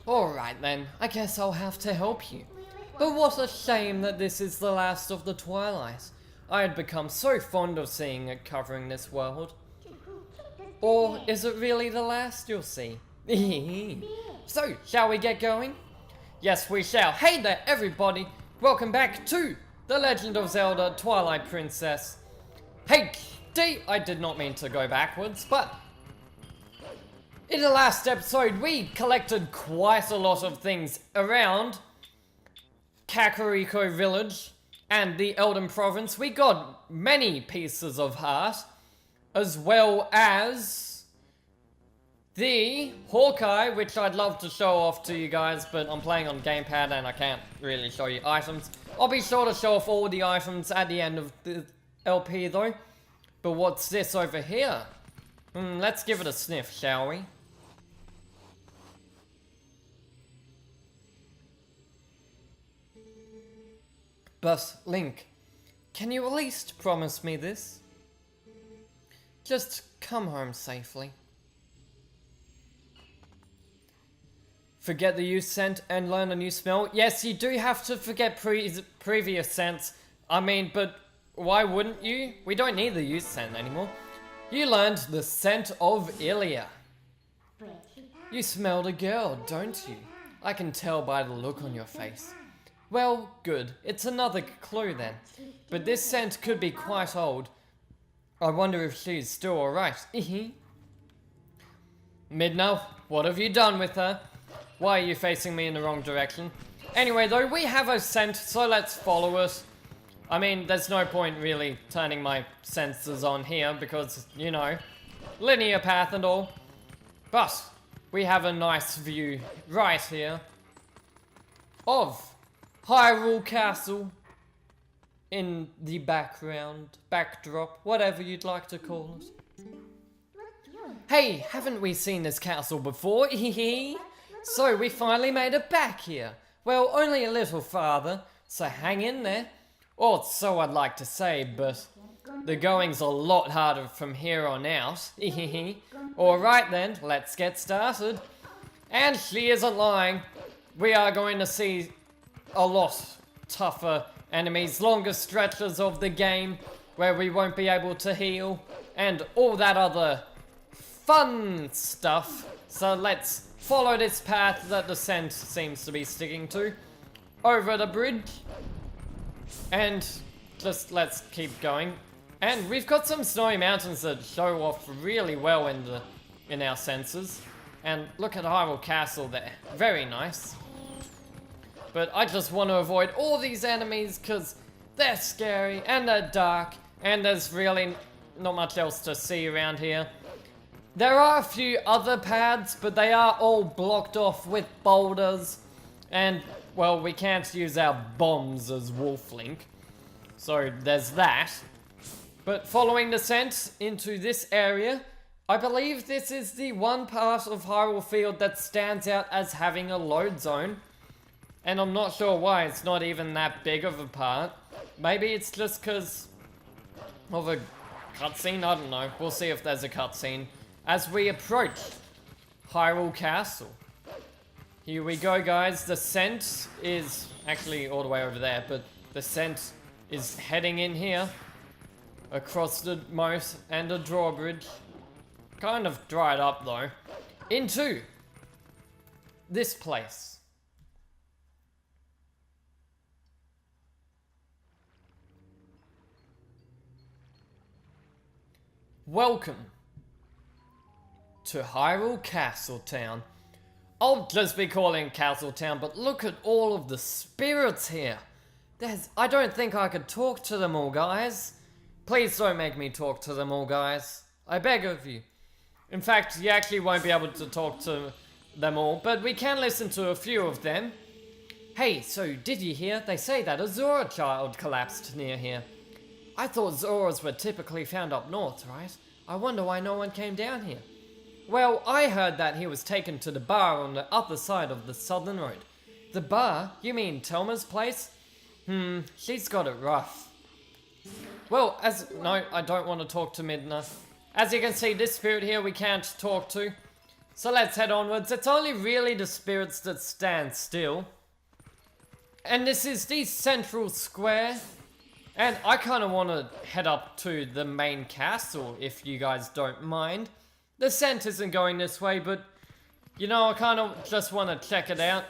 Alright then, I guess I'll have to help you. But what a shame that this is the last of the Twilight. I had become so fond of seeing it covering this world. Or is it really the last, you'll see? So, shall we get going? Yes, we shall. Hey there, everybody! Welcome back to The Legend of Zelda Twilight Princess. HD! I did not mean to go backwards, but in the last episode, we collected quite a lot of things around Kakariko Village and the Elden Province. We got many pieces of heart, as well as the Hawkeye, which I'd love to show off to you guys, but I'm playing on gamepad and I can't really show you items. I'll be sure to show off all the items at the end of the LP though. But what's this over here? Let's give it a sniff, shall we? But, Link, can you at least promise me this? Just come home safely. Forget the use scent and learn a new smell? Yes, you do have to forget previous scents. I mean, but why wouldn't you? We don't need the use scent anymore. You learned the scent of Ilia. You smelled a girl, don't you? I can tell by the look on your face. Well, good. It's another clue then. But this scent could be quite old. I wonder if she's still alright. Midna, what have you done with her? Why are you facing me in the wrong direction? Anyway though, we have a scent, so let's follow it. I mean, there's no point really turning my senses on here because, you know, linear path and all. But we have a nice view right here of Hyrule Castle in the backdrop, whatever you'd like to call it. Hey, haven't we seen this castle before? So we finally made it back here. Well, only a little farther, so hang in there. Or so I'd like to say, but the going's a lot harder from here on out. Alright then, let's get started. And she isn't lying. We are going to see a lot tougher enemies, longer stretches of the game where we won't be able to heal and all that other fun stuff. So let's follow this path that the scent seems to be sticking to over the bridge and just let's keep going. And we've got some snowy mountains that show off really well in our senses. And look at Hyrule Castle there, very nice. But I just want to avoid all these enemies because they're scary and they're dark and there's really not much else to see around here. There are a few other paths, but they are all blocked off with boulders. And, well, we can't use our bombs as Wolf Link. So there's that. But following the scent into this area, I believe this is the one part of Hyrule Field that stands out as having a load zone. And I'm not sure why it's not even that big of a part. Maybe it's just because of a cutscene, I don't know. We'll see if there's a cutscene as we approach Hyrule Castle. Here we go, guys. The scent is actually all the way over there, but the scent is heading in here across the moat and a drawbridge. Kind of dried up though. Into this place. Welcome to Hyrule Castle Town. I'll just be calling Castle Town, but look at all of the spirits here. I don't think I could talk to them all, guys. Please don't make me talk to them all, guys. I beg of you. In fact, you actually won't be able to talk to them all, but we can listen to a few of them. Hey, so did you hear? They say that a Zora child collapsed near here. I thought Zoras were typically found up north, right? I wonder why no one came down here. Well, I heard that he was taken to the bar on the other side of the southern road. The bar? You mean Telma's place? She's got it rough. Well, no, I don't want to talk to Midna. As you can see, this spirit here we can't talk to. So let's head onwards. It's only really the spirits that stand still. And this is the central square. And I kind of want to head up to the main castle, if you guys don't mind. The scent isn't going this way, but you know, I kind of just want to check it out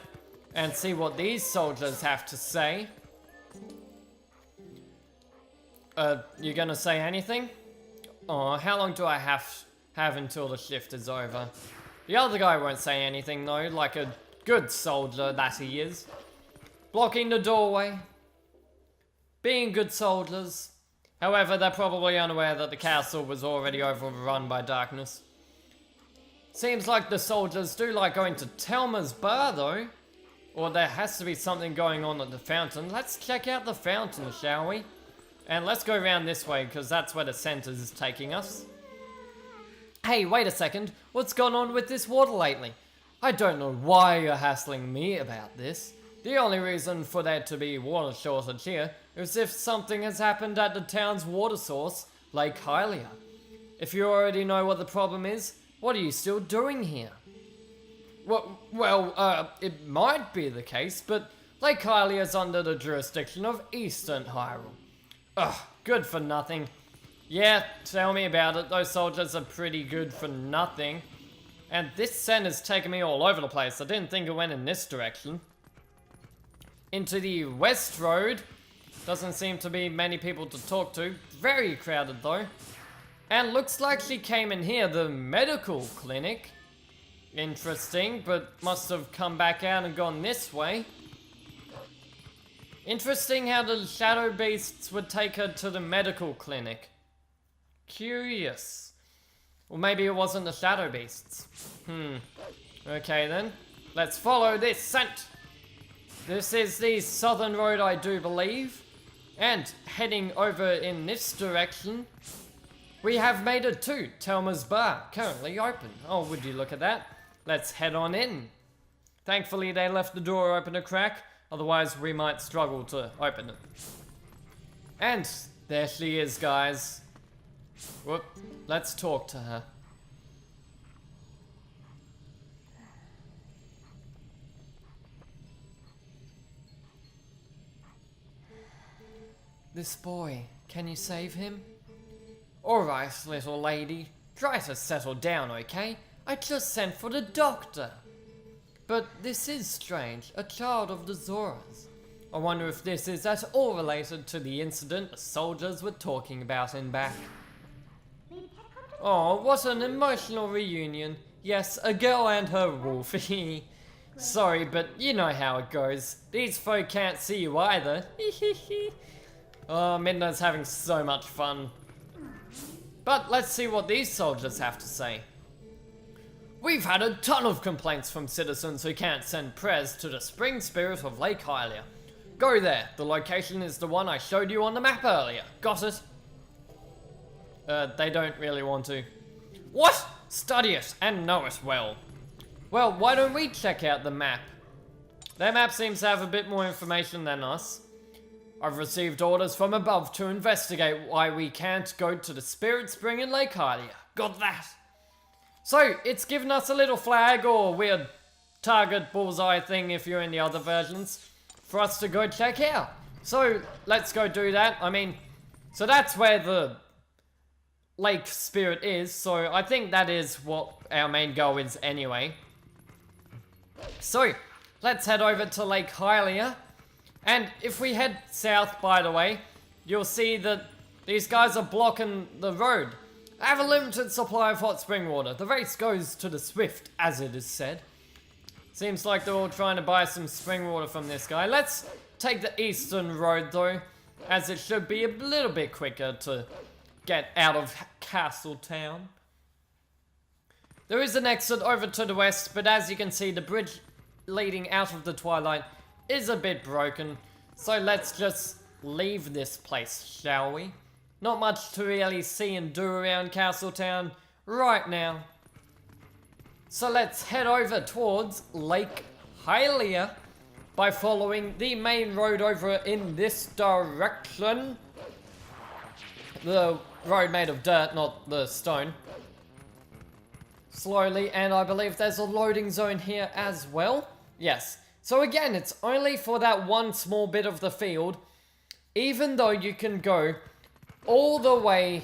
and see what these soldiers have to say. You gonna say anything? Oh, how long do I have until the shift is over? The other guy won't say anything though, like a good soldier that he is. Blocking the doorway. Being good soldiers. However, they're probably unaware that the castle was already overrun by darkness. Seems like the soldiers do like going to Telma's bar though. Or there has to be something going on at the fountain. Let's check out the fountain, shall we? And let's go around this way, because that's where the center is taking us. Hey, wait a second. What's gone on with this water lately? I don't know why you're hassling me about this. The only reason for there to be water shortage here is if something has happened at the town's water source, Lake Hylia. If you already know what the problem is, what are you still doing here? Well, it might be the case, but Lake Hylia is under the jurisdiction of Eastern Hyrule. Ugh, good for nothing. Yeah, tell me about it. Those soldiers are pretty good for nothing. And this scent has taken me all over the place. I didn't think it went in this direction. Into the West Road. Doesn't seem to be many people to talk to. Very crowded though. And looks like she came in here, the medical clinic. Interesting, but must have come back out and gone this way. Interesting how the shadow beasts would take her to the medical clinic. Curious. Or maybe it wasn't the shadow beasts. Okay then. Let's follow this scent. This is the southern road, I do believe. And heading over in this direction, we have made it to Telma's bar, currently open. Oh, would you look at that? Let's head on in. Thankfully they left the door open a crack, otherwise we might struggle to open it. And there she is, guys. Whoop, let's talk to her. This boy, can you save him? Alright, little lady. Try to settle down, okay? I just sent for the doctor. But this is strange, a child of the Zoras. I wonder if this is at all related to the incident the soldiers were talking about in back. Oh, what an emotional reunion. Yes, a girl and her wolf. Sorry, but you know how it goes. These folk can't see you either. Oh, Midna's having so much fun. But let's see what these soldiers have to say. We've had a ton of complaints from citizens who can't send prayers to the spring spirit of Lake Hylia. Go there. The location is the one I showed you on the map earlier. Got it? They don't really want to. What? Study it and know it well. Well, why don't we check out the map? Their map seems to have a bit more information than us. I've received orders from above to investigate why we can't go to the Spirit Spring in Lake Hylia. Got that? So, it's given us a little flag or weird target bullseye thing if you're in the other versions for us to go check out. So, let's go do that. I mean, so that's where the Lake Spirit is, so I think that is what our main goal is anyway. So, let's head over to Lake Hylia. And if we head south, by the way, you'll see that these guys are blocking the road. I have a limited supply of hot spring water. The race goes to the swift, as it is said. Seems like they're all trying to buy some spring water from this guy. Let's take the eastern road though, as it should be a little bit quicker to get out of Castle Town. There is an exit over to the west, but as you can see, the bridge leading out of the Twilight is a bit broken. So let's just leave this place, shall we? Not much to really see and do around Castle Town right now. So let's head over towards Lake Hylia by following the main road over in this direction. The road made of dirt, not the stone. slowly, and I believe there's a loading zone here as well. Yes. So again, it's only for that one small bit of the field, even though you can go all the way,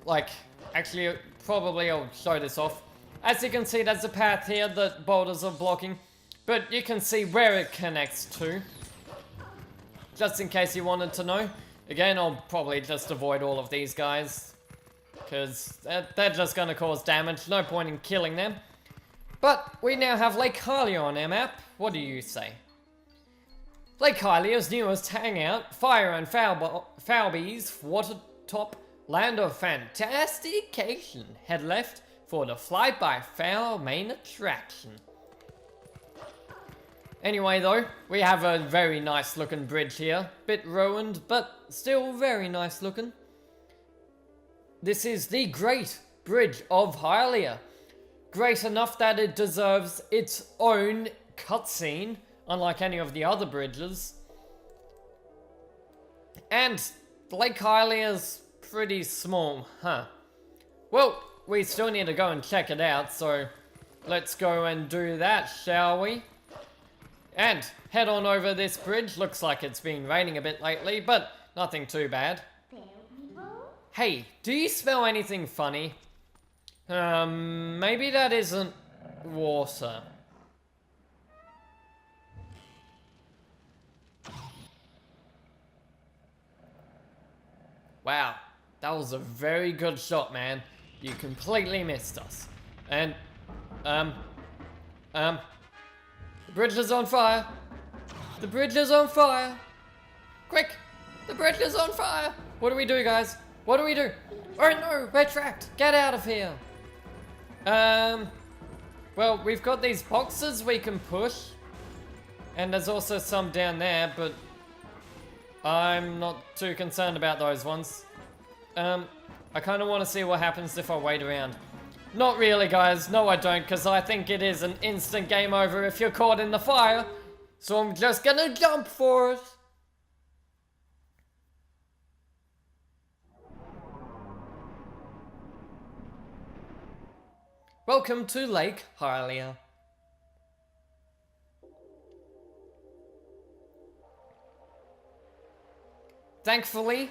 like, actually, probably I'll show this off. As you can see, there's a path here that boulders are blocking, but you can see where it connects to. Just in case you wanted to know. Again, I'll probably just avoid all of these guys, because they're just going to cause damage. No point in killing them. But we now have Lake Hylia on our map. What do you say? Lake Hylia's newest hangout, Fire and Falby's watertop land of fantastication. Head left for the Fly by Fowl main attraction. Anyway though, we have a very nice looking bridge here. Bit ruined, but still very nice looking. This is the Great Bridge of Hylia. Great enough that it deserves its own cutscene, unlike any of the other bridges. And Lake Hylia's pretty small, huh? Well, we still need to go and check it out, so let's go and do that, shall we? And head on over this bridge. Looks like it's been raining a bit lately, but nothing too bad. Hey, do you smell anything funny? Maybe that isn't water. Wow, that was a very good shot, man. You completely missed us. And, the bridge is on fire. The bridge is on fire. Quick, the bridge is on fire. What do we do, guys? What do we do? Oh no, we're trapped. Get out of here. Well, we've got these boxes we can push. And there's also some down there, but I'm not too concerned about those ones. I kind of want to see what happens if I wait around. Not really, guys. No, I don't, because I think it is an instant game over if you're caught in the fire. So I'm just gonna jump for it. Welcome to Lake Hylia. Thankfully,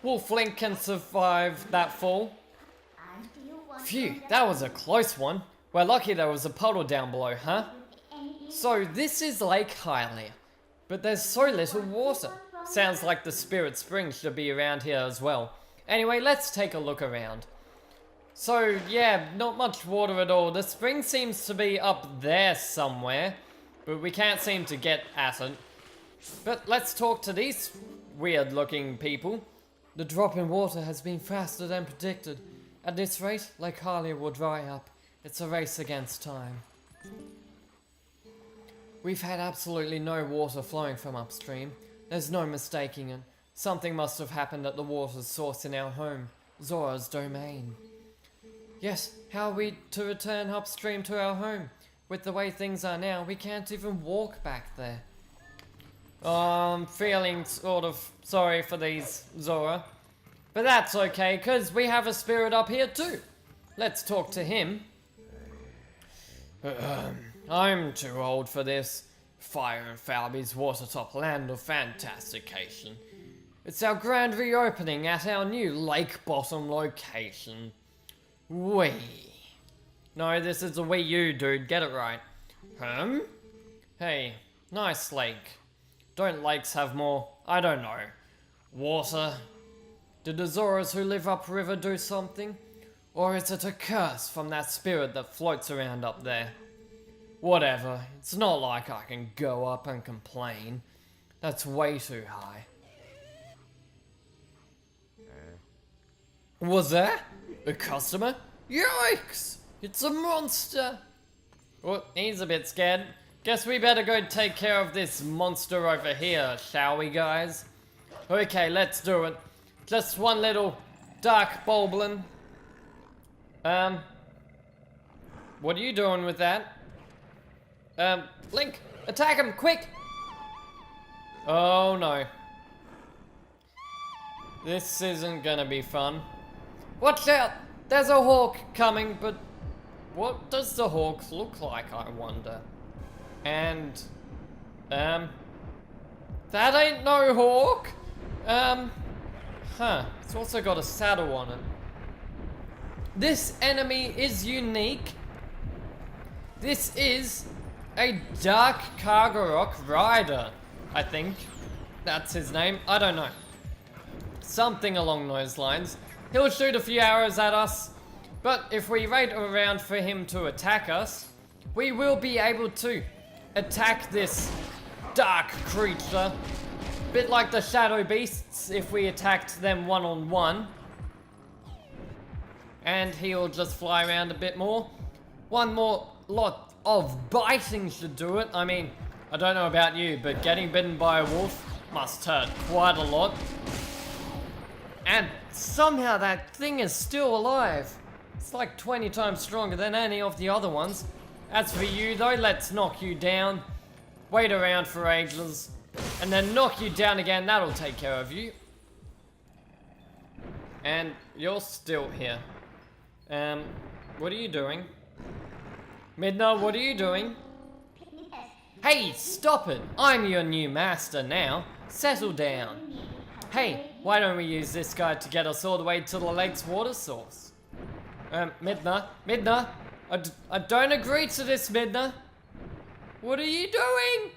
Wolflink can survive that fall. Phew, that was a close one. We're lucky there was a puddle down below, huh? So this is Lake Hylia, but there's so little water. Sounds like the Spirit Spring should be around here as well. Anyway, let's take a look around. So yeah, not much water at all. The spring seems to be up there somewhere, but we can't seem to get at it. But let's talk to these weird looking people. The drop in water has been faster than predicted. At this rate, Lake Hylia will dry up. It's a race against time. We've had absolutely no water flowing from upstream. There's no mistaking it. Something must have happened at the water's source in our home, Zora's domain. Yes, how are we to return upstream to our home? With the way things are now, we can't even walk back there. I'm feeling sort of sorry for these, Zora. But that's okay, because we have a spirit up here too. Let's talk to him. I'm too old for this. Fire and Falby's watertop land of fantastication. It's our grand reopening at our new lake bottom location. Wii. No, this is a Wii U, dude. Get it right. Hey, nice lake. Don't lakes have more, I don't know, water? Did the Zoras who live upriver do something? Or is it a curse from that spirit that floats around up there? Whatever, it's not like I can go up and complain. That's way too high. Was that a customer? Yikes! It's a monster! Oh, he's a bit scared. Guess we better go take care of this monster over here, shall we, guys? Okay, let's do it. Just one little dark boblin. What are you doing with that? Link, attack him, quick! Oh no. This isn't gonna be fun. Watch out! There's a hawk coming, but What does the hawk look like, I wonder? And, that ain't no hawk. It's also got a saddle on it. This enemy is unique. This is a Dark Kargarok Rider, I think. That's his name. I don't know. Something along those lines. He'll shoot a few arrows at us, but if we wait around for him to attack us, we will be able to attack this dark creature. Bit like the shadow beasts if we attacked them one-on-one. And he'll just fly around a bit more. One more lot of biting should do it. I mean, I don't know about you, but getting bitten by a wolf must hurt quite a lot. And somehow that thing is still alive. It's like 20 times stronger than any of the other ones. As for you though, let's knock you down. Wait around for ages. And then knock you down again, that'll take care of you. And you're still here. What are you doing? Midna, what are you doing? Hey, stop it! I'm your new master now. Settle down. Hey, why don't we use this guy to get us all the way to the lake's water source? Midna, I don't agree to this, Midna. What are you doing?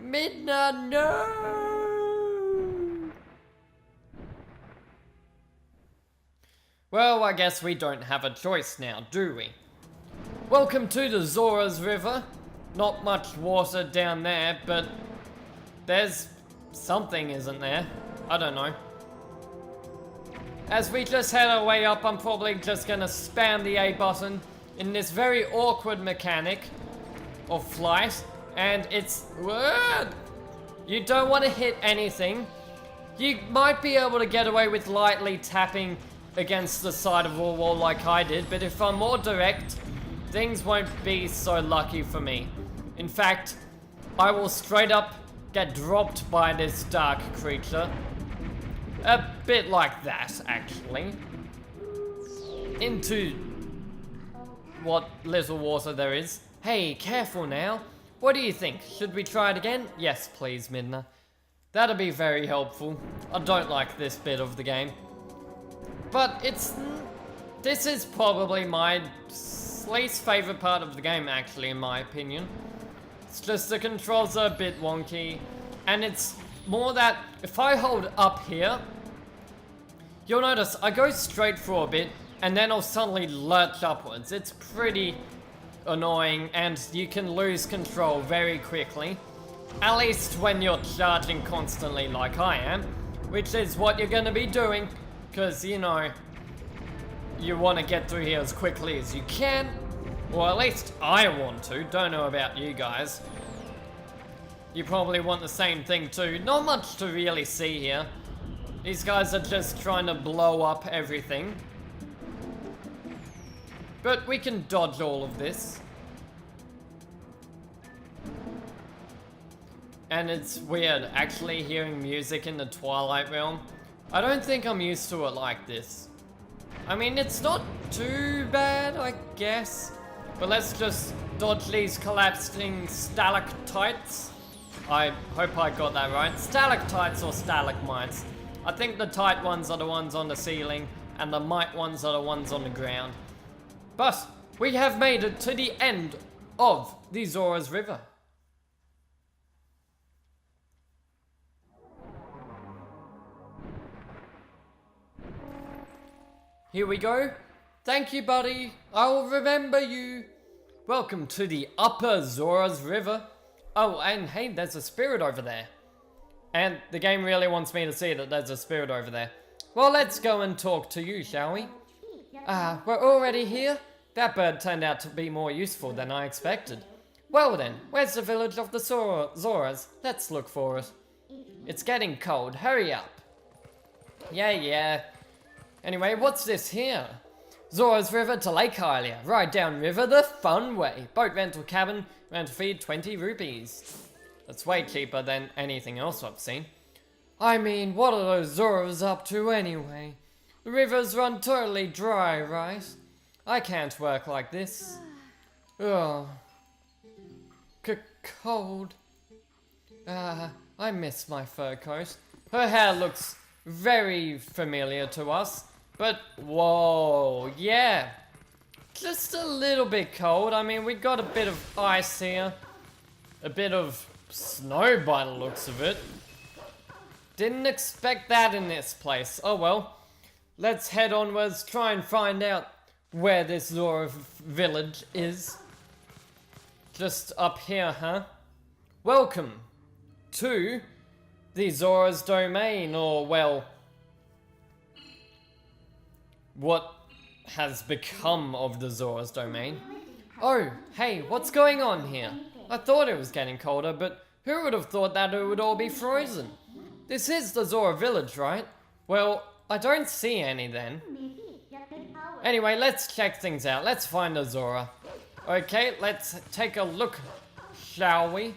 Midna, no! Well, I guess we don't have a choice now, do we? Welcome to the Zoras River. Not much water down there, but there's something, isn't there? I don't know. As we just head our way up, I'm probably just gonna spam the A button in this very awkward mechanic of flight, and it's... You don't want to hit anything. You might be able to get away with lightly tapping against the side of a wall like I did, but if I'm more direct, things won't be so lucky for me. In fact, I will straight up get dropped by this dark creature. A bit like that, actually. Into what little water there is. Hey, careful now. What do you think? Should we try it again? Yes, please, Midna. That'd be very helpful. I don't like this bit of the game. But this is probably my least favorite part of the game, actually, in my opinion. It's just the controls are a bit wonky, and it's more that if I hold up here, you'll notice I go straight for a bit, and then I'll suddenly lurch upwards. It's pretty annoying, and you can lose control very quickly. At least when you're charging constantly like I am, which is what you're gonna be doing, because, you know, you want to get through here as quickly as you can. Or at least I want to. Don't know about you guys. You probably want the same thing too. Not much to really see here. These guys are just trying to blow up everything. But we can dodge all of this. And it's weird actually hearing music in the Twilight realm. I don't think I'm used to it like this. I mean, it's not too bad, I guess. But let's just dodge these collapsing stalactites. I hope I got that right. Stalactites or stalagmites. I think the tight ones are the ones on the ceiling, and the mite ones are the ones on the ground. But we have made it to the end of the Zoras River. Here we go. Thank you, buddy. I'll remember you. Welcome to the upper Zoras River. Oh, and hey, there's a spirit over there. And the game really wants me to see that there's a spirit over there. Well, let's go and talk to you, shall we? We're already here? That bird turned out to be more useful than I expected. Well then, where's the village of the Zoras? Let's look for it. It's getting cold. Hurry up. Yeah. Anyway, what's this here? Zoras River to Lake Hylia. Ride down river the fun way. Boat rental cabin, rental fee 20 rupees. That's way cheaper than anything else I've seen. I mean, what are those Zoras up to anyway? The rivers run totally dry, right? I can't work like this. Oh. Cold. I miss my fur coat. Her hair looks very familiar to us. But, whoa, yeah. Just a little bit cold. I mean, we got a bit of ice here. A bit of snow by the looks of it. Didn't expect that in this place. Oh well. Let's head onwards, try and find out where this Zora village is. Just up here, huh? Welcome to the Zora's domain, or well, what has become of the Zora's domain. Oh, hey, what's going on here? I thought it was getting colder, but who would have thought that it would all be frozen? This is the Zora village, right? Well, I don't see any then. Anyway, let's check things out. Let's find a Zora. Okay, let's take a look, shall we?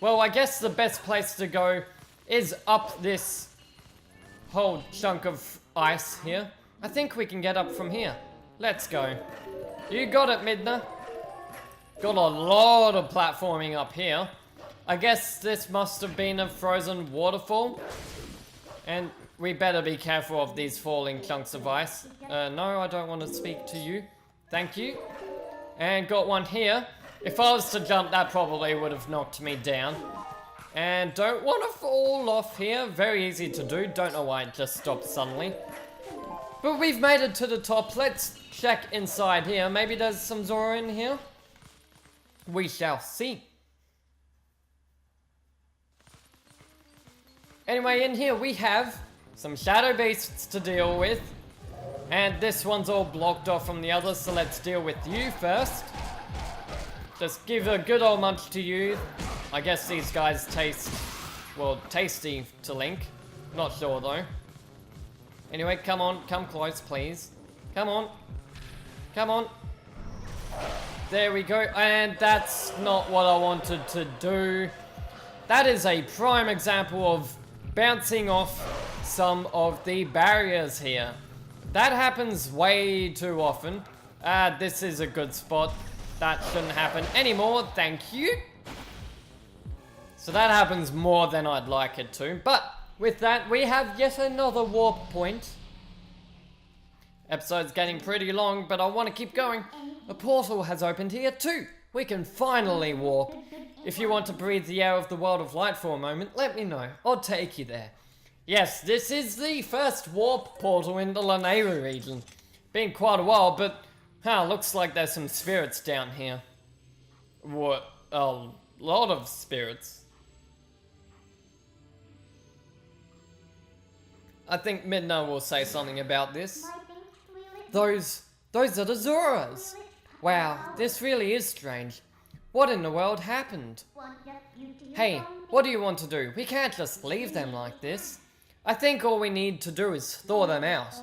Well, I guess the best place to go is up this whole chunk of ice here. I think we can get up from here. Let's go. You got it, Midna. Got a lot of platforming up here. I guess this must have been a frozen waterfall. And we better be careful of these falling chunks of ice. No, I don't want to speak to you. Thank you. And got one here. If I was to jump, that probably would have knocked me down. And don't want to fall off here. Very easy to do. Don't know why it just stopped suddenly. But we've made it to the top. Let's check inside here. Maybe there's some Zora in here. We shall see. Anyway, in here we have some shadow beasts to deal with. And this one's all blocked off from the others, so let's deal with you first. Just give a good old munch to you. I guess these guys taste, well, tasty to Link. Not sure though. Anyway, come on, come close, please. Come on. Come on. There we go, and that's not what I wanted to do. That is a prime example of bouncing off some of the barriers here. That happens way too often. This is a good spot. That shouldn't happen anymore, thank you. So that happens more than I'd like it to, but with that, we have yet another warp point. Episode's getting pretty long, but I want to keep going. A portal has opened here too. We can finally warp. If you want to breathe the air of the world of light for a moment, let me know. I'll take you there. Yes, this is the first warp portal in the Lanayru region. Been quite a while, but looks like there's some spirits down here. What? A lot of spirits. I think Midna will say something about this. Those are the Zoras. Wow, this really is strange. What in the world happened? Hey, what do you want to do? We can't just leave them like this. I think all we need to do is thaw them out.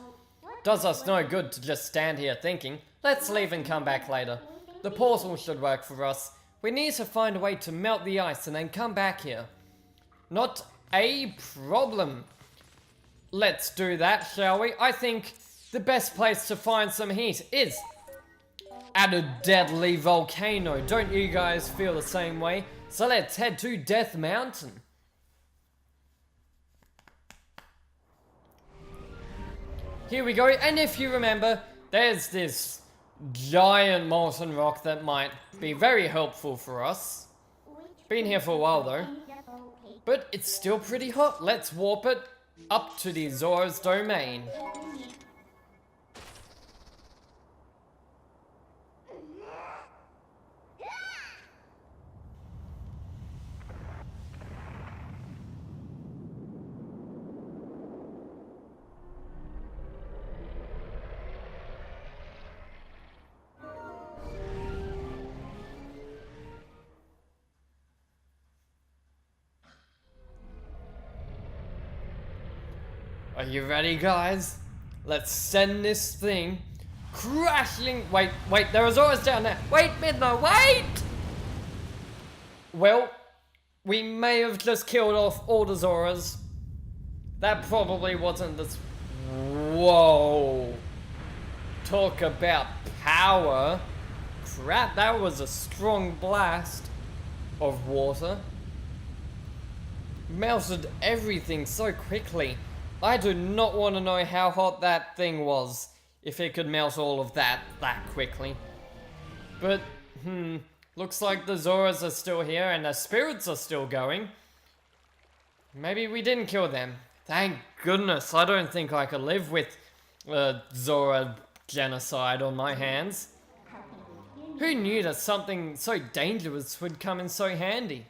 Does us no good to just stand here thinking, let's leave and come back later. The portal should work for us. We need to find a way to melt the ice and then come back here. Not a problem. Let's do that, shall we? I think the best place to find some heat is at a deadly volcano. Don't you guys feel the same way? So let's head to Death Mountain. Here we go, and if you remember, there's this giant molten rock that might be very helpful for us. Been here for a while though. But it's still pretty hot. Let's warp it up to the Zora's domain. Are you ready, guys? Let's send this thing crashing. Wait, there are Zoras down there. Wait, Midna, wait! Well, we may have just killed off all the Zoras. That probably wasn't this. Whoa. Talk about power. Crap, that was a strong blast of water. Melted everything so quickly. I do not want to know how hot that thing was, if it could melt all of that quickly. But, looks like the Zoras are still here and the spirits are still going. Maybe we didn't kill them. Thank goodness, I don't think I could live with Zora Genocide on my hands. Who knew that something so dangerous would come in so handy?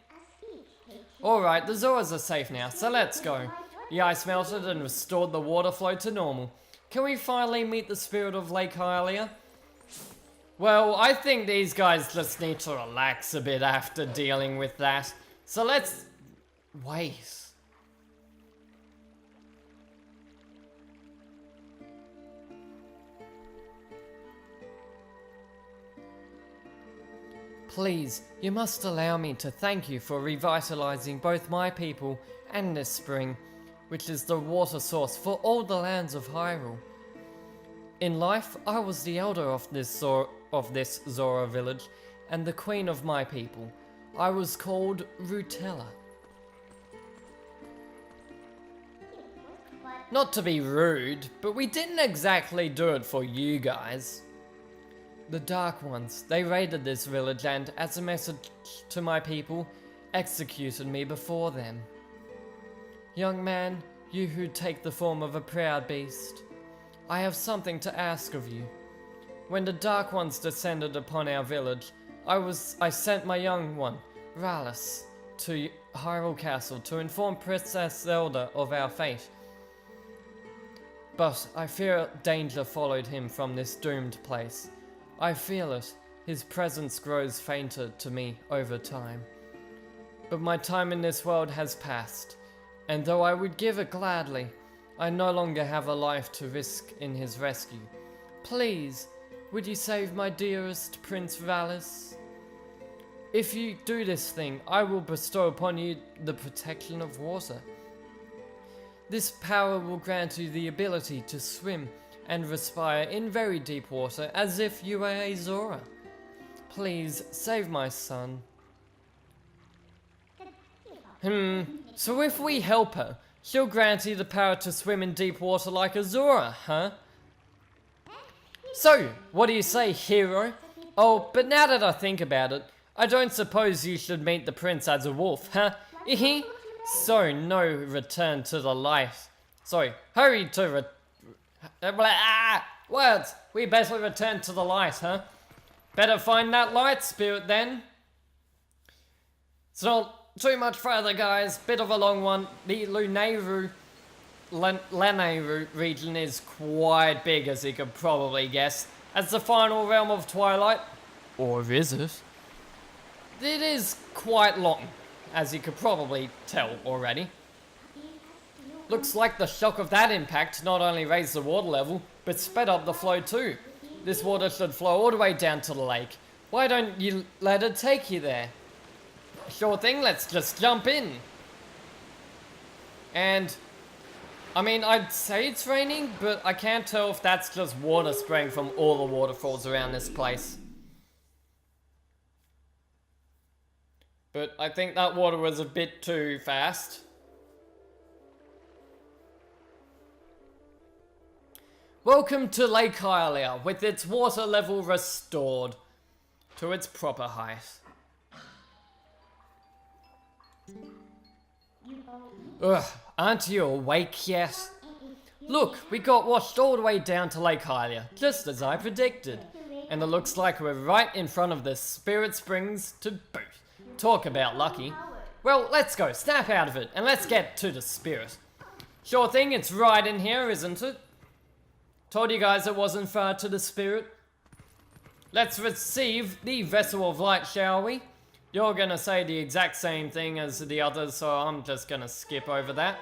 Alright, the Zoras are safe now, so let's go. The ice melted and restored the water flow to normal. Can we finally meet the spirit of Lake Hylia? Well, I think these guys just need to relax a bit after dealing with that. So let's wait. Please, you must allow me to thank you for revitalizing both my people and this spring, which is the water source for all the lands of Hyrule. In life, I was the elder of this Zora village and the queen of my people. I was called Rutella. Not to be rude, but we didn't exactly do it for you guys. The Dark Ones, they raided this village and, as a message to my people, executed me before them. Young man, you who take the form of a proud beast, I have something to ask of you. When the Dark Ones descended upon our village, I sent my young one, Rallis, to Hyrule Castle to inform Princess Zelda of our fate. But I fear danger followed him from this doomed place. I feel it. His presence grows fainter to me over time. But my time in this world has passed, and though I would give it gladly, I no longer have a life to risk in his rescue. Please, would you save my dearest Prince Rallis? If you do this thing, I will bestow upon you the protection of water. This power will grant you the ability to swim and respire in very deep water as if you were a Zora. Please, save my son. So if we help her, she'll grant you the power to swim in deep water like a Zora, huh? So, what do you say, hero? Oh, but now that I think about it, I don't suppose you should meet the prince as a wolf, huh? So, no return to the light. Sorry, hurry to words! We better return to the light, huh? Better find that light spirit then. It's not too much further, guys. Bit of a long one. The Lanayru region is quite big, as you could probably guess. As the final realm of Twilight. Or is it? It is quite long, as you could probably tell already. Looks like the shock of that impact not only raised the water level, but sped up the flow too. This water should flow all the way down to the lake. Why don't you let it take you there? Sure thing, let's just jump in. And, I mean, I'd say it's raining, but I can't tell if that's just water spraying from all the waterfalls around this place. But I think that water was a bit too fast. Welcome to Lake Hylia, with its water level restored to its proper height. Ugh, aren't you awake yet? Look, we got washed all the way down to Lake Hylia, just as I predicted. And it looks like we're right in front of the Spirit Springs to boot. Talk about lucky. Well, let's go, snap out of it, and let's get to the Spirit. Sure thing, it's right in here, isn't it? Told you guys it wasn't far to the Spirit. Let's receive the Vessel of Light, shall we? You're gonna say the exact same thing as the others, so I'm just gonna skip over that.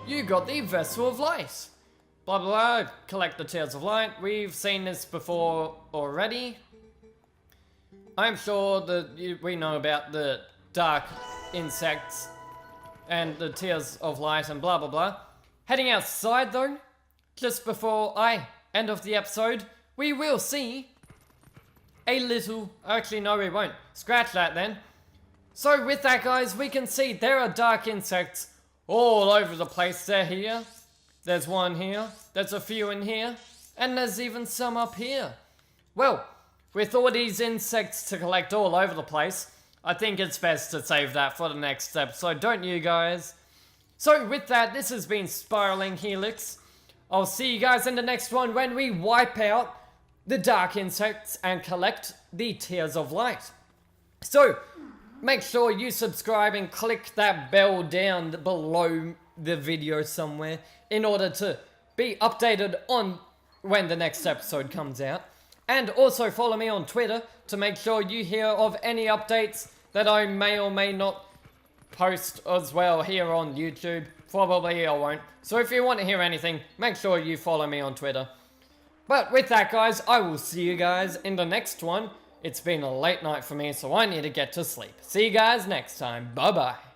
You got the Vessel of Light. Blah blah blah, collect the Tears of Light. We've seen this before already. I'm sure that we know about the dark insects and the Tears of Light and blah blah blah. Heading outside though, just before I end off the episode, we will see a little... Actually, no, we won't. Scratch that then. So with that, guys, we can see there are dark insects all over the place. They're here. There's one here. There's a few in here. And there's even some up here. Well, with all these insects to collect all over the place, I think it's best to save that for the next episode, don't you guys? So with that, this has been Spiraling Helix. I'll see you guys in the next one when we wipe out the dark insects and collect the Tears of Light. So, make sure you subscribe and click that bell down below the video somewhere in order to be updated on when the next episode comes out. And also follow me on Twitter to make sure you hear of any updates that I may or may not post as well here on YouTube. Probably I won't. So if you want to hear anything, make sure you follow me on Twitter. But with that, guys, I will see you guys in the next one. It's been a late night for me, so I need to get to sleep. See you guys next time. Bye-bye.